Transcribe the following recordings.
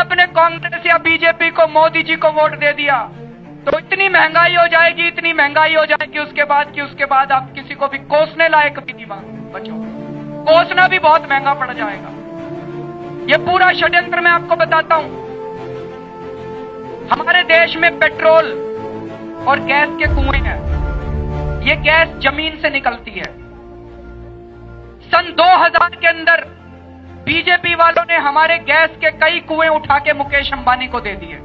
आपने कांग्रेस या बीजेपी को, मोदी जी को वोट दे दिया तो इतनी महंगाई हो जाएगी, इतनी महंगाई हो जाएगी उसके बाद आप किसी को भी कोसने लायक भी नहीं बचोगे। कोसना भी बहुत महंगा पड़ जाएगा। ये पूरा षड्यंत्र मैं आपको बताता हूं। हमारे देश में पेट्रोल और गैस के कुएं हैं। ये गैस जमीन से निकलती है। सन 2000 के अंदर बीजेपी वालों ने हमारे गैस के कई कुएं उठा के मुकेश अंबानी को दे दिए।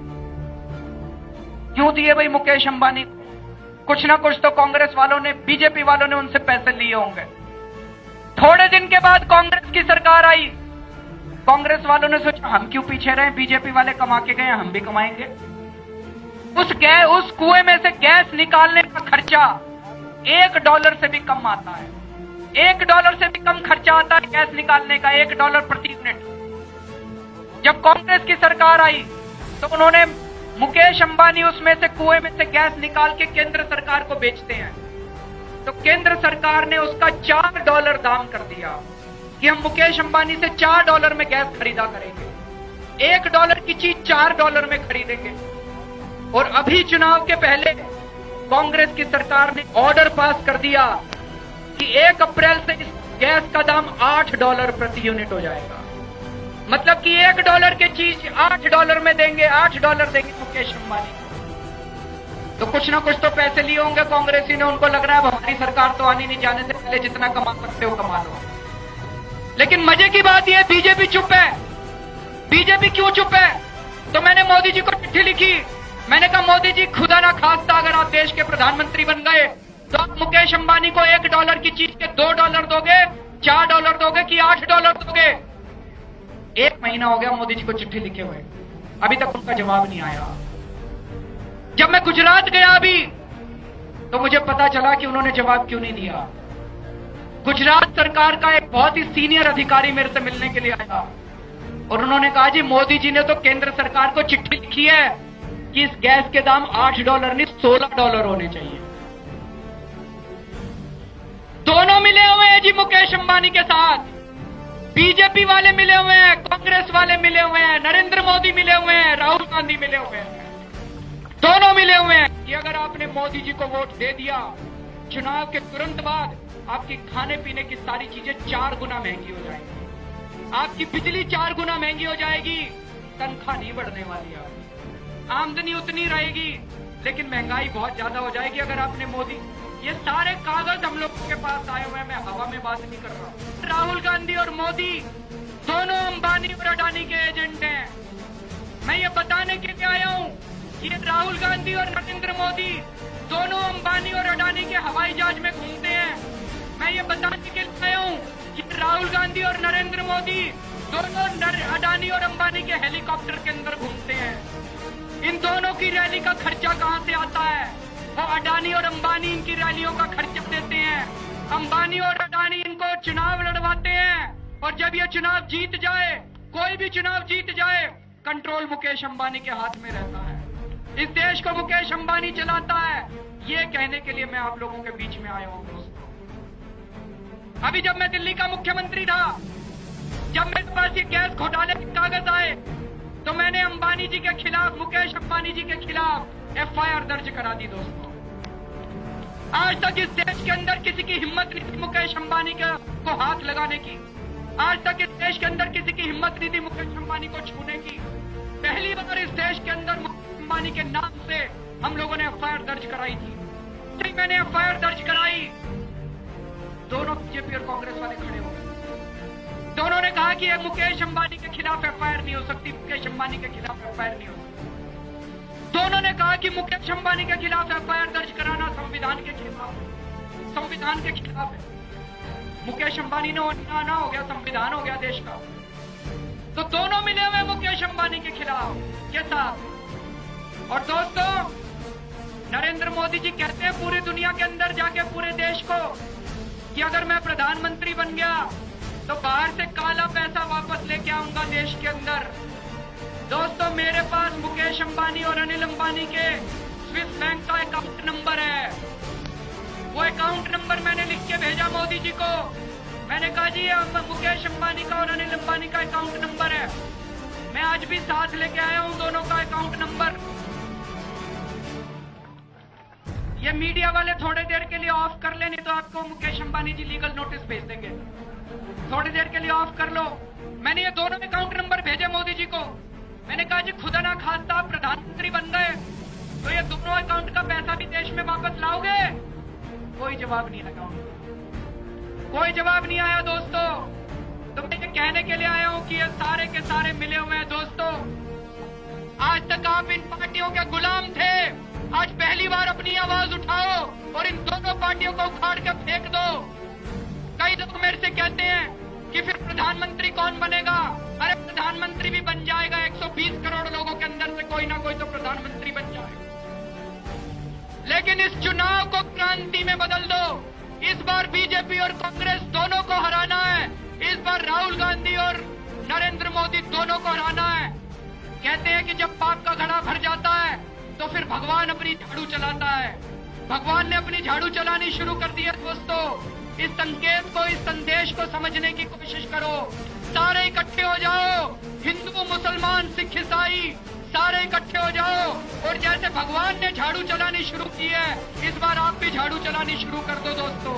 क्यों दिए भाई मुकेश अंबानी को? कुछ ना कुछ तो कांग्रेस वालों ने, बीजेपी वालों ने उनसे पैसे लिए होंगे। थोड़े दिन के बाद कांग्रेस की सरकार आई। कांग्रेस वालों ने सोचा हम क्यों पीछे रहे, बीजेपी वाले कमा के गए, हम भी कमाएंगे। उस कुएं में से गैस निकालने का खर्चा $1 से भी कम आता है। $1 से भी कम खर्चा आता है गैस निकालने का, $1 प्रति यूनिट। जब कांग्रेस की सरकार आई तो उन्होंने, मुकेश अंबानी उसमें से, कुएं में से गैस निकाल के केंद्र सरकार को बेचते हैं, तो केंद्र सरकार ने उसका $4 दाम कर दिया कि हम मुकेश अंबानी से $4 में गैस खरीदा करेंगे। $1 की चीज $4 में खरीदेंगे। और अभी चुनाव के पहले कांग्रेस की सरकार ने ऑर्डर पास कर दिया कि 1 अप्रैल से इस गैस का दाम $8 प्रति यूनिट हो जाएगा। मतलब कि $1 की चीज $8 में देंगे, $8 देंगे मुकेश अंबानी को। तो कुछ ना कुछ तो पैसे लिए होंगे कांग्रेसी ने। उनको लग रहा है हमारी सरकार तो आनी नहीं, जाने से पहले जितना कमा सकते हो कमा लो। लेकिन मजे की बात यह, बीजेपी चुप है। बीजेपी क्यों चुप है? तो मैंने मोदी जी को चिट्ठी लिखी। मैंने कहा मोदी जी, खुदा ना खास्ता अगर आप देश के प्रधानमंत्री बन गए तो आप मुकेश अंबानी को $1 की चीज के $2 दोगे, $4 दोगे कि $8 दोगे? 1 महीना हो गया मोदी जी को चिट्ठी लिखे हुए, अभी तक उनका जवाब नहीं आया। जब मैं गुजरात गया अभी तो मुझे पता चला कि उन्होंने जवाब क्यों नहीं दिया। गुजरात सरकार का एक बहुत ही सीनियर अधिकारी मेरे से मिलने के लिए आया और उन्होंने कहा जी मोदी जी ने तो केंद्र सरकार को चिट्ठी लिखी है कि इस गैस के दाम $8 नहीं $16 होने चाहिए। दोनों मिले हुए हैं जी मुकेश अंबानी के साथ। बीजेपी वाले मिले हुए हैं, कांग्रेस वाले मिले हुए हैं, नरेंद्र मोदी मिले हुए हैं, राहुल गांधी मिले हुए हैं। दोनों मिले हुए हैं कि अगर आपने मोदी जी को वोट दे दिया, चुनाव के तुरंत बाद आपकी खाने पीने की सारी चीजें 4 गुना महंगी हो जाएगी। आपकी बिजली 4 गुना महंगी हो जाएगी। तनख्वाह नहीं बढ़ने वाली है, आमदनी उतनी रहेगी, लेकिन महंगाई बहुत ज्यादा हो जाएगी अगर आपने मोदी। ये सारे कागज हम लोगों के पास आए हुए हैं, मैं हवा में बात नहीं कर रहा हूं। राहुल गांधी और मोदी दोनों अंबानी और अडानी के एजेंट हैं। मैं ये बताने के लिए आया हूं कि राहुल गांधी और नरेंद्र मोदी दोनों अंबानी और अडानी के हवाई जहाज में घूमते हैं। मैं ये बताने के लिए आया हूं कि राहुल गांधी और नरेंद्र मोदी दोनों अडानी और अंबानी के हेलीकॉप्टर के अंदर घूमते हैं। इन दोनों की रैली का खर्चा कहां से आता है? वो अडानी और अंबानी इनकी रैलियों का खर्चा देते हैं। अंबानी और अडानी इनको चुनाव लड़वाते हैं और जब ये चुनाव जीत जाए, कोई भी चुनाव जीत जाए, कंट्रोल मुकेश अंबानी के हाथ में रहता है। इस देश को मुकेश अंबानी चलाता है। ये कहने के लिए मैं आप लोगों के बीच में आया हूं दोस्तों। अभी जब मैं दिल्ली का मुख्यमंत्री था, जब मेरे पास ये गैस घोटाले के कागज आए तो मैंने अंबानी जी के खिलाफ, मुकेश अंबानी जी के खिलाफ FIR दर्ज करा दी दोस्तों। आज तक इस देश के अंदर किसी की हिम्मत नहीं थी मुकेश अंबानी को हाथ लगाने की। आज तक इस देश के अंदर किसी की हिम्मत नहीं थी मुकेश अंबानी को छूने की। पहली बार इस देश के अंदर मुकेश अंबानी के नाम से हम लोगों ने FIR दर्ज कराई थी। मैंने FIR दर्ज कराई, दोनों बीजेपी और कांग्रेस वाले खड़े हो गए। दोनों ने कहा कि मुकेश अंबानी के खिलाफ FIR नहीं हो सकती, मुकेश अंबानी के खिलाफ FIR नहीं हो सकती। दोनों ने कहा कि मुकेश अंबानी के खिलाफ FIR दर्ज कराना संविधान के खिलाफ, संविधान के खिलाफ है। मुकेश अंबानी ने ना हो गया, संविधान हो गया देश का। तो दोनों मिले हुए मुकेश अंबानी के खिलाफ के साथ। और दोस्तों, नरेंद्र मोदी जी कहते हैं पूरी दुनिया के अंदर जाके पूरे देश को कि अगर मैं प्रधानमंत्री बन गया तो बाहर से काला पैसा वापस लेके आऊंगा देश के अंदर। दोस्तों, मेरे पास मुकेश अंबानी और अनिल अंबानी के स्विस बैंक का अकाउंट नंबर है। वो अकाउंट नंबर मैंने लिख के भेजा मोदी जी को। मैंने कहा जी ये मुकेश अंबानी का और अनिल अंबानी का अकाउंट नंबर है। मैं आज भी साथ लेके आया हूं दोनों का अकाउंट नंबर। ये मीडिया वाले थोड़ी देर के लिए ऑफ कर ले, नहीं तो आपको मुकेश अंबानी जी लीगल नोटिस भेज देंगे। थोड़ी देर के लिए ऑफ कर लो। मैंने ये दोनों अकाउंट नंबर भेजे मोदी जी को। मैंने कहा जी खुदा ना खास्ता आप प्रधानमंत्री बन गए तो ये दोनों अकाउंट का पैसा भी देश में वापस लाओगे? कोई जवाब नहीं अकाउंट, कोई जवाब नहीं आया दोस्तों। तो मैं ये कहने के लिए आया हूं कि ये सारे के सारे मिले हुए हैं दोस्तों। आज तक आप इन पार्टियों के गुलाम थे, आज पहली बार अपनी आवाज उठाओ और इन दोनों पार्टियों को उखाड़ कर फेंक दो। कई लोग मेरे से कहते हैं कि फिर प्रधानमंत्री कौन बनेगा? अरे प्रधानमंत्री भी बन जाएगा, 120 करोड़ लोगों के अंदर से कोई ना कोई तो प्रधानमंत्री बन जाएगा। लेकिन इस चुनाव को क्रांति में बदल दो। इस बार बीजेपी और कांग्रेस दोनों को हराना है। इस बार राहुल गांधी और नरेंद्र मोदी दोनों को हराना है। कहते हैं कि जब पाप का घड़ा भर जाता है तो फिर भगवान अपनी झाड़ू चलाता है। भगवान ने अपनी झाड़ू चलानी शुरू कर दी है दोस्तों। इस संकेत को, इस संदेश को समझने की कोशिश करो। सारे इकट्ठे हो जाओ, हिंदू मुसलमान सिख ईसाई सारे इकट्ठे हो जाओ और जैसे भगवान ने झाड़ू चलानी शुरू की है, इस बार आप भी झाड़ू चलानी शुरू कर दो दोस्तों।